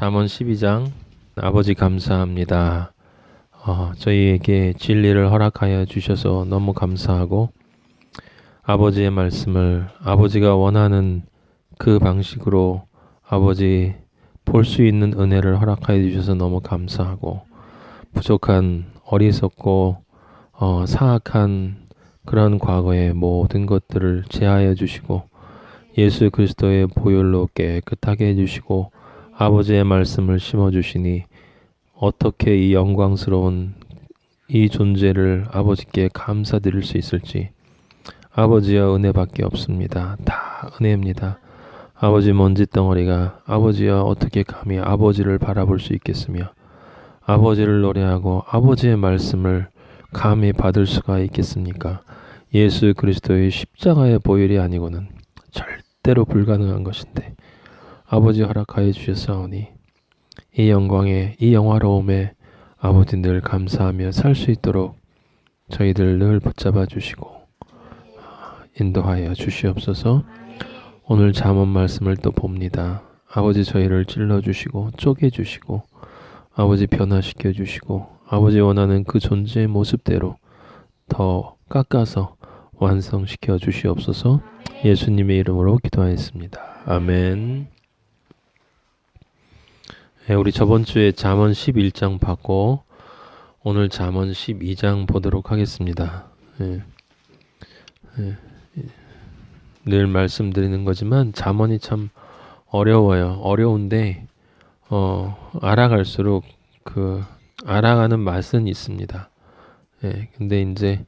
잠언 12장. 아버지 감사합니다. 저희에게 진리를 허락하여 주셔서 너무 감사하고, 아버지의 말씀을 아버지가 원하는 그 방식으로 아버지 볼 수 있는 은혜를 허락하여 주셔서 너무 감사하고, 부족한 어리석고 사악한 그런 과거의 모든 것들을 제하여 주시고, 예수 그리스도의 보혈로 깨끗하게 해주시고, 아버지의 말씀을 심어주시니 어떻게 이 영광스러운 이 존재를 아버지께 감사드릴 수 있을지, 아버지여 은혜밖에 없습니다. 다 은혜입니다. 아버지 먼지덩어리가 아버지여 어떻게 감히 아버지를 바라볼 수 있겠으며, 아버지를 노래하고 아버지의 말씀을 감히 받을 수가 있겠습니까? 예수 그리스도의 십자가의 보혈이 아니고는 절대로 불가능한 것인데, 아버지 허락하여 주셨사오니 이 영광에, 이 영화로움에 아버지 늘 감사하며 살 수 있도록 저희들 늘 붙잡아 주시고 인도하여 주시옵소서. 오늘 잠언 말씀을 또 봅니다. 아버지 저희를 찔러주시고 쪼개주시고 아버지 변화시켜 주시고, 아버지 원하는 그 존재의 모습대로 더 깎아서 완성시켜 주시옵소서. 예수님의 이름으로 기도하였습니다. 아멘. 우리 저번 주에 잠언 11장 받고 오늘 잠언 12장 보도록 하겠습니다. 늘 말씀드리는 거지만 잠언이 참 어려워요. 어려운데 알아갈수록 그 알아가는 맛은 있습니다. 근데 이제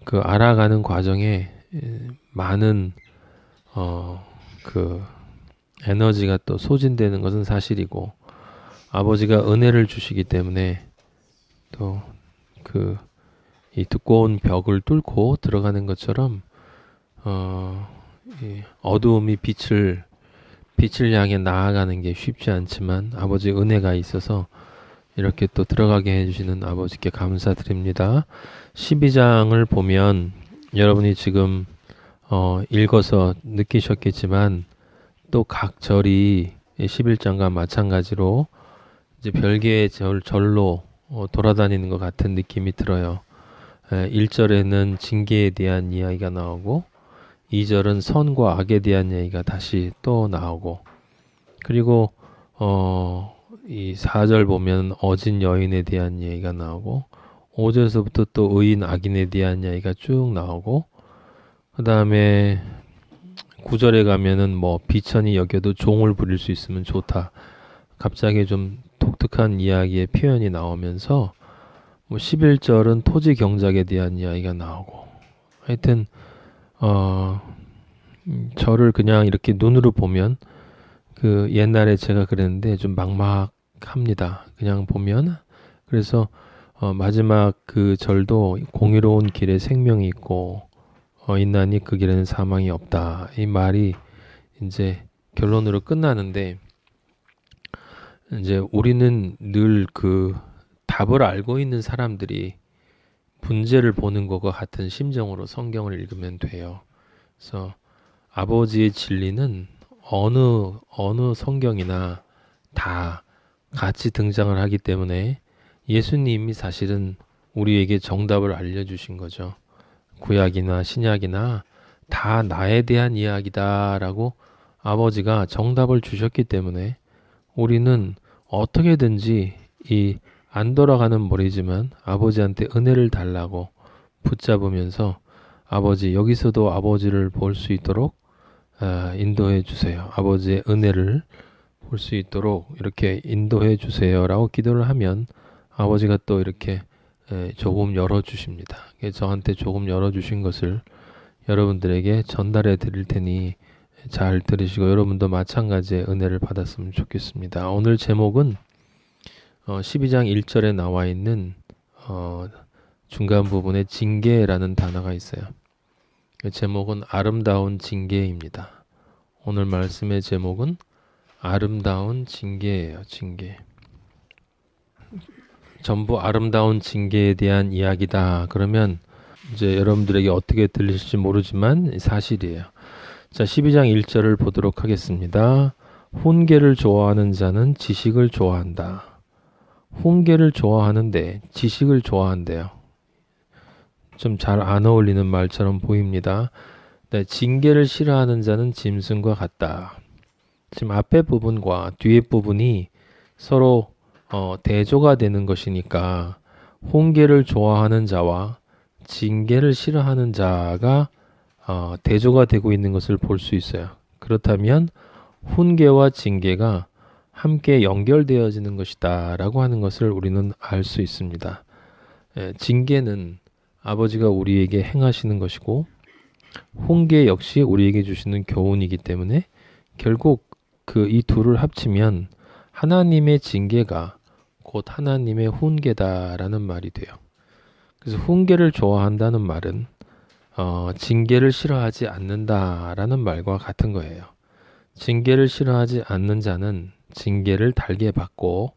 그 알아가는 과정에 많은 그 에너지가 또 소진되는 것은 사실이고, 아버지가 은혜를 주시기 때문에 또 이 두꺼운 벽을 뚫고 들어가는 것처럼 이 어두움이 빛을 향해 나아가는 게 쉽지 않지만, 아버지 은혜가 있어서 이렇게 또 들어가게 해주시는 아버지께 감사드립니다. 12장을 보면 여러분이 지금 읽어서 느끼셨겠지만, 또 각 절이 11장과 마찬가지로 이제 별개의 절로 돌아다니는 것 같은 느낌이 들어요. 1절에는 징계에 대한 이야기가 나오고, 2절은 선과 악에 대한 이야기가 다시 또 나오고, 그리고 이 4절 보면 어진 여인에 대한 이야기가 나오고, 5절에서부터 또 의인 악인에 대한 이야기가 쭉 나오고, 그 다음에 9절에 가면은 뭐 비천이 여겨도 종을 부릴 수 있으면 좋다. 갑자기 좀 독특한 이야기의 표현이 나오면서, 뭐 11절은 토지 경작에 대한 이야기가 나오고, 하여튼 저를 그냥 이렇게 눈으로 보면 그 옛날에 제가 그랬는데 좀 막막합니다. 그냥 보면. 그래서 마지막 그 절도 공의로운 길에 생명이 있고 있나니 그 길에는 사망이 없다. 이 말이 이제 결론으로 끝나는데, 이제 우리는 늘 그 답을 알고 있는 사람들이 문제를 보는 것과 같은 심정으로 성경을 읽으면 돼요. 그래서 아버지의 진리는 어느 성경이나 다 같이 등장을 하기 때문에 예수님이 사실은 우리에게 정답을 알려주신 거죠. 구약이나 신약이나 다 나에 대한 이야기다라고 아버지가 정답을 주셨기 때문에 우리는 어떻게든지 이 안 돌아가는 머리지만 아버지한테 은혜를 달라고 붙잡으면서, 아버지 여기서도 아버지를 볼 수 있도록 인도해 주세요. 아버지의 은혜를 볼 수 있도록 이렇게 인도해 주세요라고 기도를 하면 아버지가 또 이렇게 조금 열어주십니다. 저한테 조금 열어주신 것을 여러분들에게 전달해 드릴 테니 잘 들으시고 여러분도 마찬가지의 은혜를 받았으면 좋겠습니다. 오늘 제목은 12장 1절에 나와 있는 중간 부분에 징계라는 단어가 있어요. 제목은 아름다운 징계입니다. 오늘 말씀의 제목은 아름다운 징계예요. 징계. 전부 아름다운 징계에 대한 이야기다. 그러면 이제 여러분들에게 어떻게 들리실지 모르지만 사실이에요. 자, 12장 1절을 보도록 하겠습니다. 훈계를 좋아하는 자는 지식을 좋아한다. 훈계를 좋아하는데 지식을 좋아한대요. 좀 잘 안 어울리는 말처럼 보입니다. 네, 징계를 싫어하는 자는 짐승과 같다. 지금 앞에 부분과 뒤에 부분이 서로 대조가 되는 것이니까 훈계를 좋아하는 자와 징계를 싫어하는 자가 대조가 되고 있는 것을 볼 수 있어요. 그렇다면 훈계와 징계가 함께 연결되어지는 것이다 라고 하는 것을 우리는 알 수 있습니다. 징계는 아버지가 우리에게 행하시는 것이고 훈계 역시 우리에게 주시는 교훈이기 때문에 결국 그 이 둘을 합치면 하나님의 징계가 곧 하나님의 훈계다라는 말이 돼요. 그래서 훈계를 좋아한다는 말은 징계를 싫어하지 않는다라는 말과 같은 거예요. 징계를 싫어하지 않는 자는 징계를 달게 받고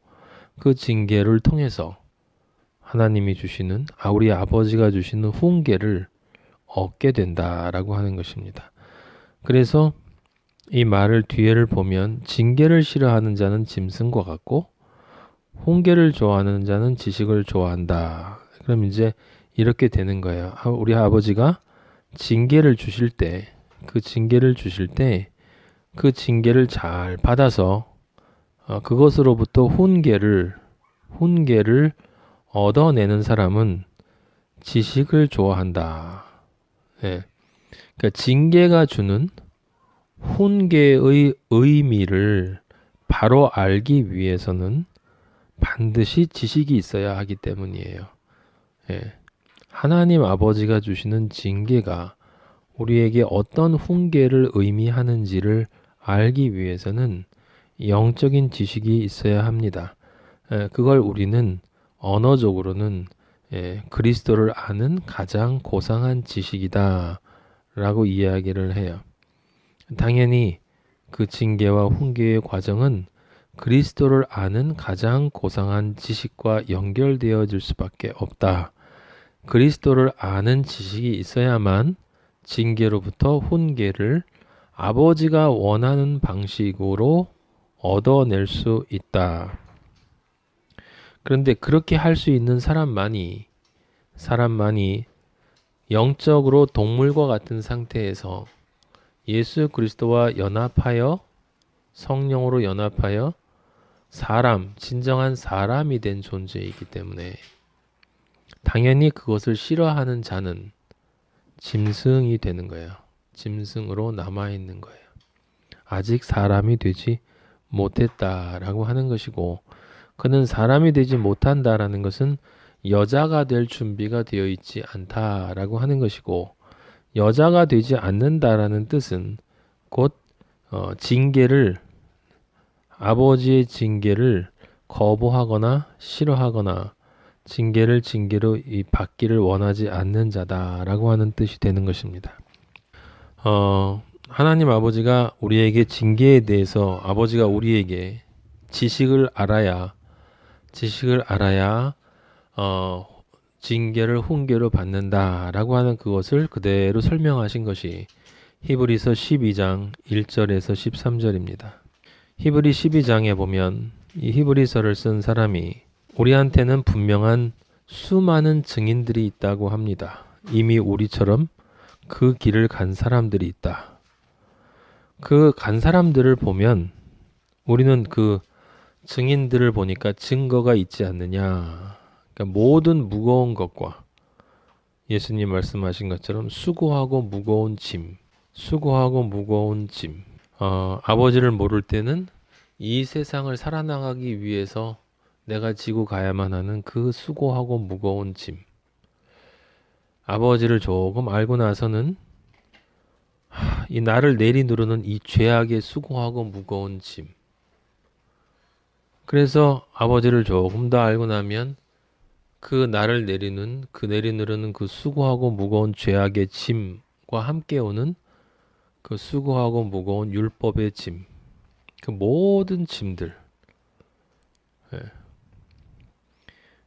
그 징계를 통해서 하나님이 주시는 우리 아버지가 주시는 훈계를 얻게 된다라고 하는 것입니다. 그래서 이 말을 뒤에를 보면 징계를 싫어하는 자는 짐승과 같고 훈계를 좋아하는 자는 지식을 좋아한다. 그럼 이제 이렇게 되는 거예요. 우리 아버지가 징계를 주실 때, 그 징계를 잘 받아서 그것으로부터 훈계를 얻어내는 사람은 지식을 좋아한다. 예. 그러니까 징계가 주는 훈계의 의미를 바로 알기 위해서는 반드시 지식이 있어야 하기 때문이에요. 예. 하나님 아버지가 주시는 징계가 우리에게 어떤 훈계를 의미하는지를 알기 위해서는 영적인 지식이 있어야 합니다. 그걸 우리는 언어적으로는 그리스도를 아는 가장 고상한 지식이다 라고 이야기를 해요. 당연히 그 징계와 훈계의 과정은 그리스도를 아는 가장 고상한 지식과 연결되어질 수밖에 없다. 그리스도를 아는 지식이 있어야만 징계로부터 훈계를 아버지가 원하는 방식으로 얻어낼 수 있다. 그런데 그렇게 할 수 있는 사람만이 영적으로 동물과 같은 상태에서 예수 그리스도와 연합하여 성령으로 연합하여 진정한 사람이 된 존재이기 때문에 당연히 그것을 싫어하는 자는 짐승이 되는 거예요. 짐승으로 남아있는 거예요. 아직 사람이 되지 못했다라고 하는 것이고 그는 사람이 되지 못한다라는 것은 여자가 될 준비가 되어 있지 않다라고 하는 것이고 여자가 되지 않는다라는 뜻은 곧 아버지의 징계를 거부하거나 싫어하거나 징계로 받기를 원하지 않는 자다라고 하는 뜻이 되는 것입니다. 하나님 아버지가 우리에게 징계에 대해서 아버지가 우리에게 지식을 알아야 징계를 훈계로 받는다라고 하는 그것을 그대로 설명하신 것이 히브리서 12장 1절에서 13절입니다. 히브리 12장에 보면 이 히브리서를 쓴 사람이 우리한테는 분명한 수많은 증인들이 있다고 합니다. 이미 우리처럼 그 길을 간 사람들이 있다. 그 간 사람들을 보면 우리는 그 증인들을 보니까 증거가 있지 않느냐. 그러니까 모든 무거운 것과 예수님 말씀하신 것처럼 수고하고 무거운 짐. 아버지를 모를 때는 이 세상을 살아나가기 위해서 내가 지고 가야만 하는 그 수고하고 무거운 짐. 아버지를 조금 알고 나서는 이 나를 내리누르는 이 죄악의 수고하고 무거운 짐. 그래서 아버지를 조금 더 알고 나면 그 나를 내리누르는 그 수고하고 무거운 죄악의 짐과 함께 오는 그 수고하고 무거운 율법의 짐. 그 모든 짐들.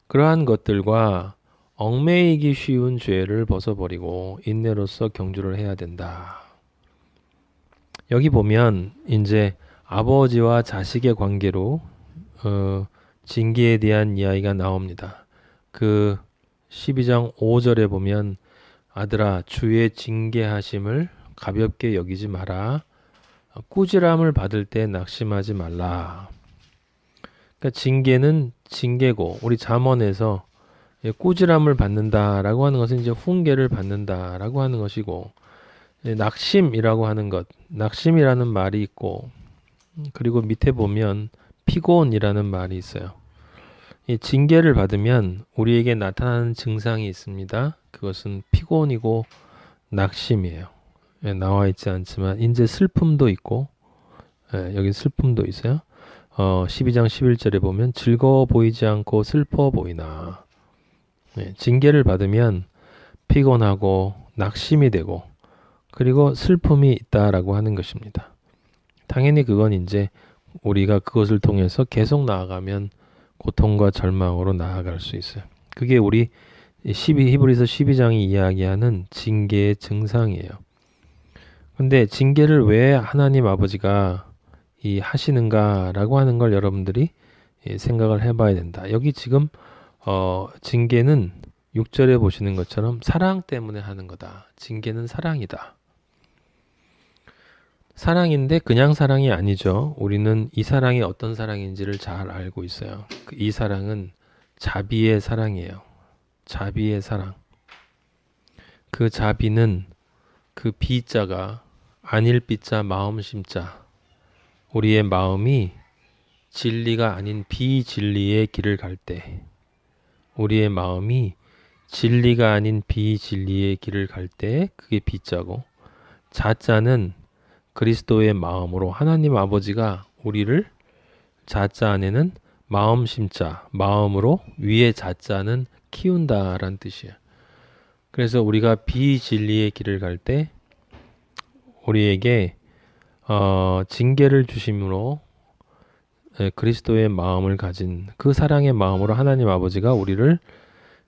그러한 것들과 얽매이기 쉬운 죄를 벗어버리고 인내로서 경주를 해야 된다. 여기 보면 이제 아버지와 자식의 관계로 징계에 대한 이야기가 나옵니다. 그 12장 5절에 보면 아들아 주의 징계하심을 가볍게 여기지 마라. 꾸지람을 받을 때 낙심하지 말라. 그러니까 징계는 징계고 우리 잠언에서 꾸지람을 받는다라고 하는 것은 이제 훈계를 받는다라고 하는 것이고 낙심이라고 하는 것, 낙심이라는 말이 있고 그리고 밑에 보면 피곤이라는 말이 있어요. 이 징계를 받으면 우리에게 나타나는 증상이 있습니다. 그것은 피곤이고 낙심이에요. 나와 있지 않지만 이제 슬픔도 있고 여기 슬픔도 있어요. 12장 11절에 보면 즐거워 보이지 않고 슬퍼 보이나. 징계를 받으면 피곤하고 낙심이 되고 그리고 슬픔이 있다라고 하는 것입니다. 당연히 그건 이제 우리가 그것을 통해서 계속 나아가면 고통과 절망으로 나아갈 수 있어요. 그게 우리 히브리서 12장이 이야기하는 징계의 증상이에요. 근데 징계를 왜 하나님 아버지가 하시는가라고 하는 걸 여러분들이 생각을 해봐야 된다. 여기 지금 징계는 6절에 보시는 것처럼 사랑 때문에 하는 거다. 징계는 사랑이다. 사랑인데 그냥 사랑이 아니죠. 우리는 이 사랑이 어떤 사랑인지를 잘 알고 있어요. 이 사랑은 자비의 사랑이에요. 자비의 사랑. 그 자비는 그 비자가 안일 비자 마음 심자. 우리의 마음이 진리가 아닌 비진리의 길을 갈 때, 우리의 마음이 진리가 아닌 비진리의 길을 갈 때 그게 비자고, 자자는 그리스도의 마음으로 하나님 아버지가 우리를 자자 안에는 마음 심자, 마음으로 위에 자자는 키운다라는 뜻이에요. 그래서 우리가 비진리의 길을 갈 때 우리에게 징계를 주심으로 그리스도의 마음을 가진 그 사랑의 마음으로 하나님 아버지가 우리를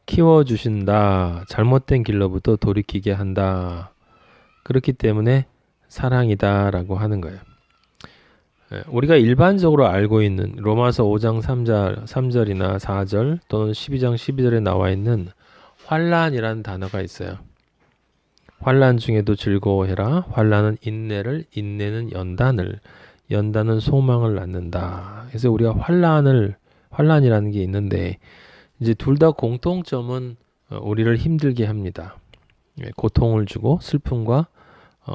키워주신다. 잘못된 길로부터 돌이키게 한다. 그렇기 때문에 사랑이다 라고 하는 거예요. 우리가 일반적으로 알고 있는 로마서 5장 3절이나 4절 또는 12장 12절에 나와 있는 환난이라는 단어가 있어요. 환난 중에도 즐거워해라. 환난은 인내를, 인내는 연단은 소망을 낳는다. 그래서 우리가 환난이라는 게 있는데 이제 둘 다 공통점은 우리를 힘들게 합니다. 고통을 주고 슬픔과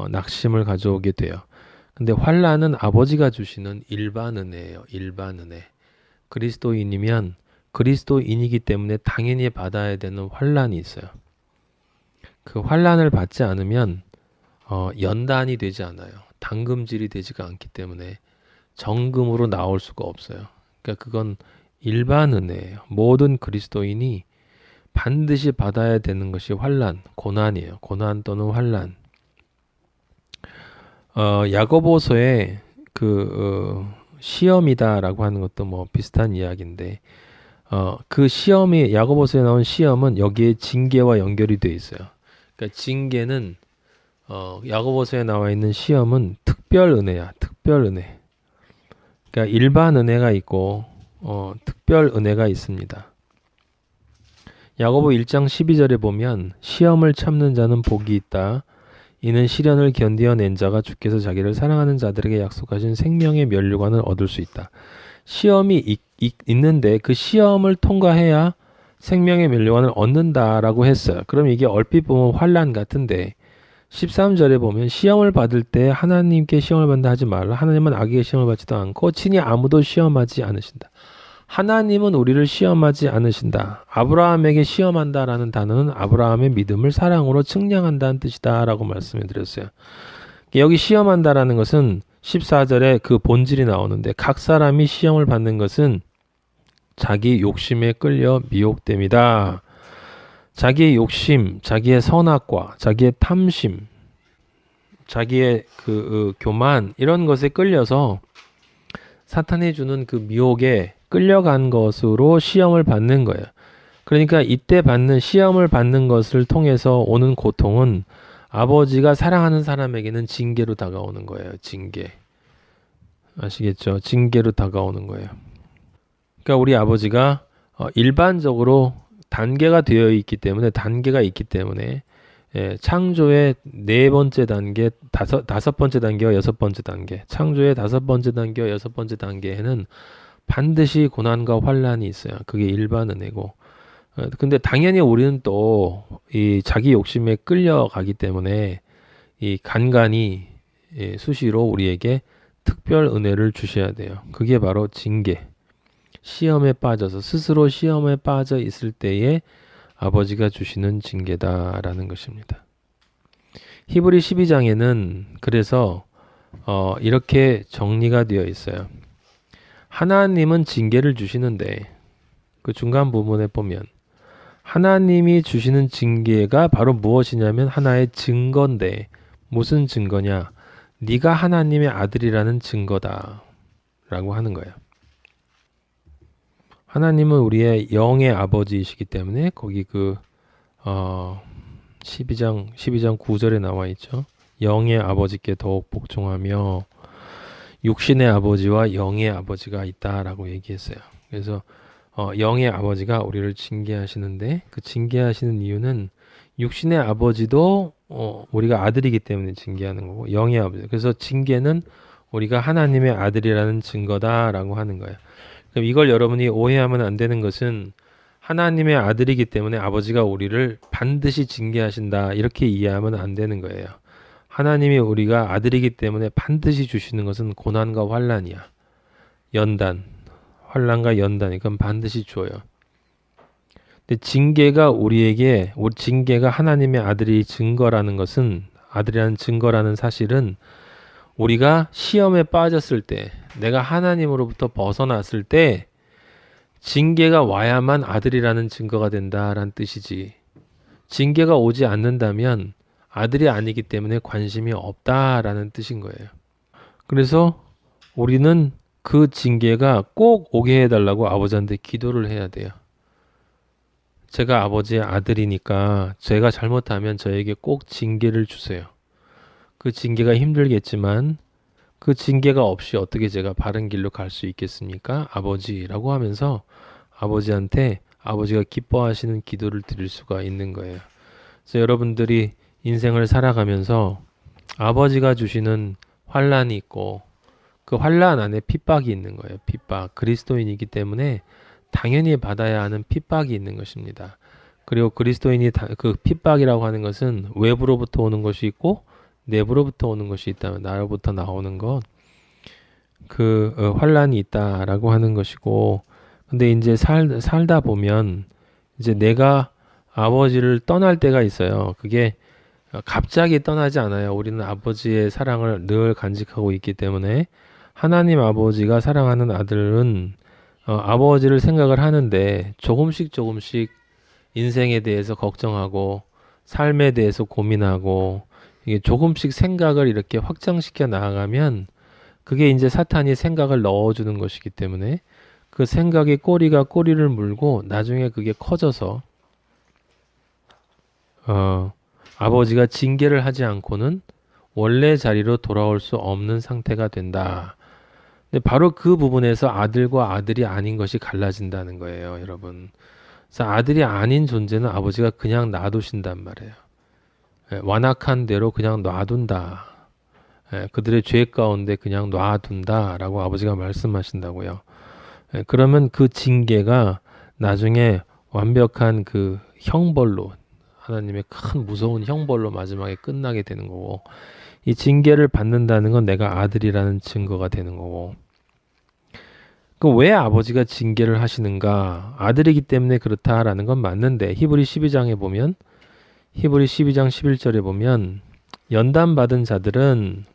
낙심을 가져오게 돼요. 근데 환난은 아버지가 주시는 일반 은혜예요. 일반 은혜. 그리스도인이면 그리스도인이기 때문에 당연히 받아야 되는 환난이 있어요. 그 환난을 받지 않으면 연단이 되지 않아요. 당금질이 되지가 않기 때문에 정금으로 나올 수가 없어요. 그러니까 그건 일반 은혜예요. 모든 그리스도인이 반드시 받아야 되는 것이 환난, 고난이에요. 고난 또는 환난. 야고보서의 시험이다라고 하는 것도 뭐 비슷한 이야기인데 그 시험이 야고보서에 나온 시험은 여기에 징계와 연결이 되어 있어요. 그러니까 징계는 야고보서에 나와 있는 시험은 특별 은혜야. 특별 은혜. 그러니까 일반 은혜가 있고 특별 은혜가 있습니다. 야고보 1장 12절에 보면 시험을 참는 자는 복이 있다. 이는 시련을 견디어낸 자가 주께서 자기를 사랑하는 자들에게 약속하신 생명의 면류관을 얻을 수 있다. 시험이 있는데 그 시험을 통과해야 생명의 면류관을 얻는다라고 했어요. 그럼 이게 얼핏 보면 환난 같은데 13절에 보면 시험을 받을 때 하나님께 시험을 받는다 하지 말라. 하나님은 악에게 시험을 받지도 않고 친히 아무도 시험하지 않으신다. 하나님은 우리를 시험하지 않으신다. 아브라함에게 시험한다라는 단어는 아브라함의 믿음을 사랑으로 측량한다는 뜻이다 라고 말씀해 드렸어요. 여기 시험한다라는 것은 14절에 그 본질이 나오는데 각 사람이 시험을 받는 것은 자기 욕심에 끌려 미혹됨이다. 자기의 욕심, 자기의 선악과, 자기의 탐심, 자기의 교만 이런 것에 끌려서 사탄이 주는 그 미혹에 끌려간 것으로 시험을 받는 거예요. 그러니까 이때 시험을 받는 것을 통해서 오는 고통은 아버지가 사랑하는 사람에게는 징계로 다가오는 거예요. 징계. 아시겠죠? 징계로 다가오는 거예요. 그러니까 우리 아버지가 일반적으로 단계가 있기 때문에 창조의 네 번째 단계, 다섯 번째 단계와 여섯 번째 단계, 창조의 다섯 번째 단계와 여섯 번째 단계에는 반드시 고난과 환란이 있어요. 그게 일반 은혜고. 근데 당연히 우리는 또 이 자기 욕심에 끌려가기 때문에 이 간간히 수시로 우리에게 특별 은혜를 주셔야 돼요. 그게 바로 징계. 시험에 빠져서 스스로 시험에 빠져 있을 때에 아버지가 주시는 징계다라는 것입니다. 히브리 12장에는 그래서 이렇게 정리가 되어 있어요. 하나님은 징계를 주시는데 그 중간 부분에 보면 하나님이 주시는 징계가 바로 무엇이냐면 하나의 증거인데 무슨 증거냐? 네가 하나님의 아들이라는 증거다 라고 하는 거예요. 하나님은 우리의 영의 아버지이시기 때문에 거기 12장 9절에 나와 있죠. 영의 아버지께 더욱 복종하며 육신의 아버지와 영의 아버지가 있다라고 얘기했어요. 그래서 영의 아버지가 우리를 징계하시는데 그 징계하시는 이유는 육신의 아버지도 우리가 아들이기 때문에 징계하는 거고 영의 아버지. 그래서 징계는 우리가 하나님의 아들이라는 증거다라고 하는 거예요. 그럼 이걸 여러분이 오해하면 안 되는 것은 하나님의 아들이기 때문에 아버지가 우리를 반드시 징계하신다 이렇게 이해하면 안 되는 거예요. 하나님이 우리가 아들이기 때문에 반드시 주시는 것은 고난과 환란이야. 연단, 환란과 연단, 그건 반드시 줘요. 근데 징계가 징계가 하나님의 아들이 아들이라는 증거라는 사실은 우리가 시험에 빠졌을 때, 내가 하나님으로부터 벗어났을 때 징계가 와야만 아들이라는 증거가 된다라는 뜻이지. 징계가 오지 않는다면 아들이 아니기 때문에 관심이 없다라는 뜻인 거예요. 그래서 우리는 그 징계가 꼭 오게 해달라고 아버지한테 기도를 해야 돼요. 제가 아버지의 아들이니까 제가 잘못하면 저에게 꼭 징계를 주세요. 그 징계가 힘들겠지만 그 징계가 없이 어떻게 제가 바른 길로 갈 수 있겠습니까? 아버지라고 하면서 아버지한테 아버지가 기뻐하시는 기도를 드릴 수가 있는 거예요. 그래서 여러분들이 인생을 살아가면서 아버지가 주시는 환란이 있고 그 환란 안에 핍박이 있는 거예요. 핍박. 그리스도인이기 때문에 당연히 받아야 하는 핍박이 있는 것입니다. 그리고 그리스도인이 그 핍박이라고 하는 것은 외부로부터 오는 것이 있고 내부로부터 오는 것이 있다면 나로부터 나오는 것 환란이 있다라고 하는 것이고 근데 이제 살다 보면 이제 내가 아버지를 떠날 때가 있어요. 그게 갑자기 떠나지 않아요. 우리는 아버지의 사랑을 늘 간직하고 있기 때문에 하나님 아버지가 사랑하는 아들은 아버지를 생각을 하는데 조금씩 인생에 대해서 걱정하고 삶에 대해서 고민하고 이게 조금씩 생각을 이렇게 확장시켜 나아가면 그게 이제 사탄이 생각을 넣어주는 것이기 때문에 그 생각의 꼬리가 꼬리를 물고 나중에 그게 커져서 아버지가 징계를 하지 않고는 원래 자리로 돌아올 수 없는 상태가 된다. 근데 바로 그 부분에서 아들과 아들이 아닌 것이 갈라진다는 거예요, 여러분. 그래서 아들이 아닌 존재는 아버지가 그냥 놔두신단 말이에요. 완악한 대로 그냥 놔둔다. 그들의 죄 가운데 그냥 놔둔다라고 아버지가 말씀하신다고요. 그러면 그 징계가 나중에 완벽한 그 형벌로 하나님의 큰 무서운 형벌로 마지막에 끝나게 되는 거고 이 징계를 받는다는 건 내가 아들이라는 증거가 되는 거고 그 왜 아버지가 징계를 하시는가? 아들이기 때문에 그렇다라는 건 맞는데 히브리 12장에 보면 히브리 12장 11절에 보면 연단 받은 자들은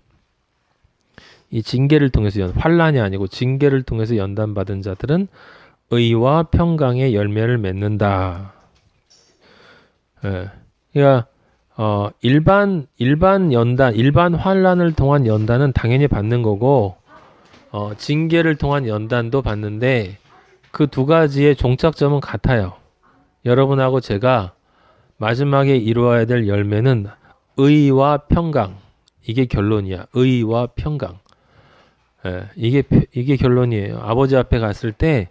이 징계를 통해서 환란이 아니고 징계를 통해서 연단 받은 자들은 의와 평강의 열매를 맺는다. 그러니까 일반 환란을 통한 연단은 당연히 받는 거고 징계를 통한 연단도 받는데 그 두 가지의 종착점은 같아요. 여러분하고 제가 마지막에 이루어야 될 열매는 의와 평강. 이게 결론이야. 의와 평강. 이게 결론이에요. 아버지 앞에 갔을 때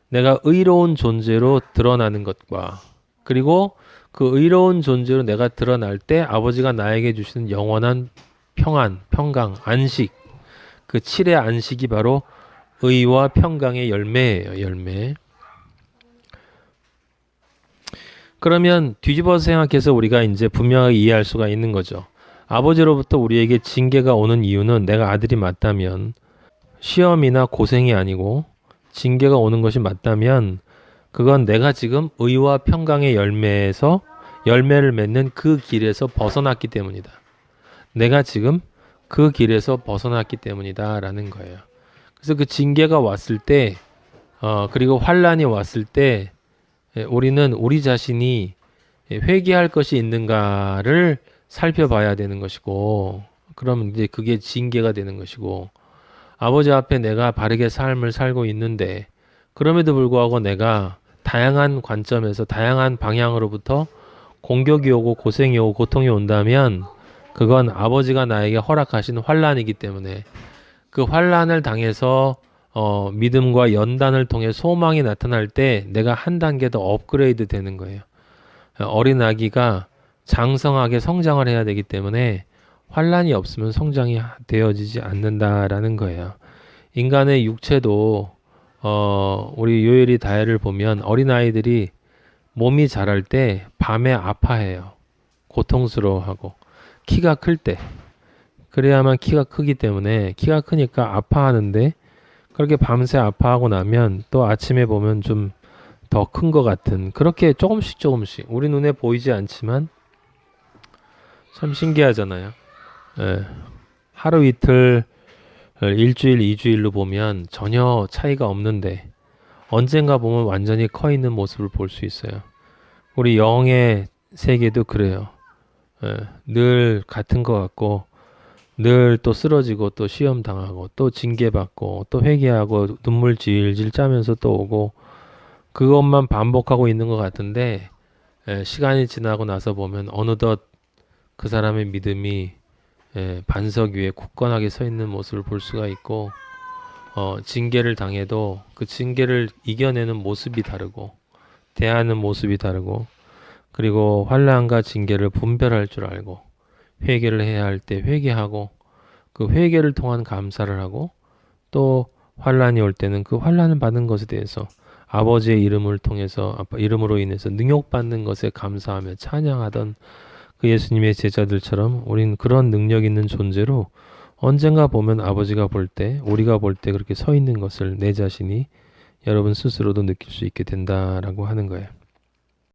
내가 의로운 존재로 드러나는 것과 그리고 그 의로운 존재로 내가 드러날 때 아버지가 나에게 주시는 영원한 평안, 평강, 안식 그 7의 안식이 바로 의와 평강의 열매예요. 열매. 그러면 뒤집어서 생각해서 우리가 이제 분명하게 이해할 수가 있는 거죠. 아버지로부터 우리에게 징계가 오는 이유는 내가 아들이 맞다면 시험이나 고생이 아니고 징계가 오는 것이 맞다면 그건 내가 지금 의와 평강의 열매에서 열매를 맺는 그 길에서 벗어났기 때문이다. 내가 지금 그 길에서 벗어났기 때문이다 라는 거예요. 그래서 그 징계가 왔을 때 그리고 환란이 왔을 때 우리는 우리 자신이 회개할 것이 있는가를 살펴봐야 되는 것이고 그러면 이제 그게 징계가 되는 것이고 아버지 앞에 내가 바르게 삶을 살고 있는데 그럼에도 불구하고 내가 다양한 관점에서 다양한 방향으로부터 공격이 오고 고생이 오고 고통이 온다면 그건 아버지가 나에게 허락하신 환란이기 때문에 그 환란을 당해서 믿음과 연단을 통해 소망이 나타날 때 내가 한 단계 더 업그레이드 되는 거예요. 어린 아기가 장성하게 성장을 해야 되기 때문에 환란이 없으면 성장이 되어지지 않는다라는 거예요. 인간의 육체도 우리 요엘이 다혜를 보면 어린아이들이 몸이 자랄 때 밤에 아파해요. 고통스러워하고 키가 클 때 그래야만 키가 크기 때문에 키가 크니까 아파하는데 그렇게 밤새 아파하고 나면 또 아침에 보면 좀 더 큰 것 같은 그렇게 조금씩 우리 눈에 보이지 않지만 참 신기하잖아요. 예. 하루 이틀 일주일 이주일로 보면 전혀 차이가 없는데 언젠가 보면 완전히 커 있는 모습을 볼 수 있어요. 우리 영의 세계도 그래요. 늘 같은 것 같고 늘 또 쓰러지고 또 시험 당하고 또 징계받고 또 회개하고 눈물 질질 짜면서 또 오고 그것만 반복하고 있는 것 같은데 시간이 지나고 나서 보면 어느덧 그 사람의 믿음이 반석 위에 굳건하게 서 있는 모습을 볼 수가 있고 징계를 당해도 그 징계를 이겨내는 모습이 다르고 대하는 모습이 다르고 그리고 환난과 징계를 분별할 줄 알고 회개를 해야 할 때 회개하고 그 회개를 통한 감사를 하고 또 환난이 올 때는 그 환난을 받은 것에 대해서 아버지의 이름을 통해서 이름으로 인해서 능욕받는 것에 감사하며 찬양하던 그 예수님의 제자들처럼 우린 그런 능력 있는 존재로 언젠가 보면 아버지가 볼 때 우리가 볼 때 그렇게 서 있는 것을 내 자신이 여러분 스스로도 느낄 수 있게 된다라고 하는 거예요.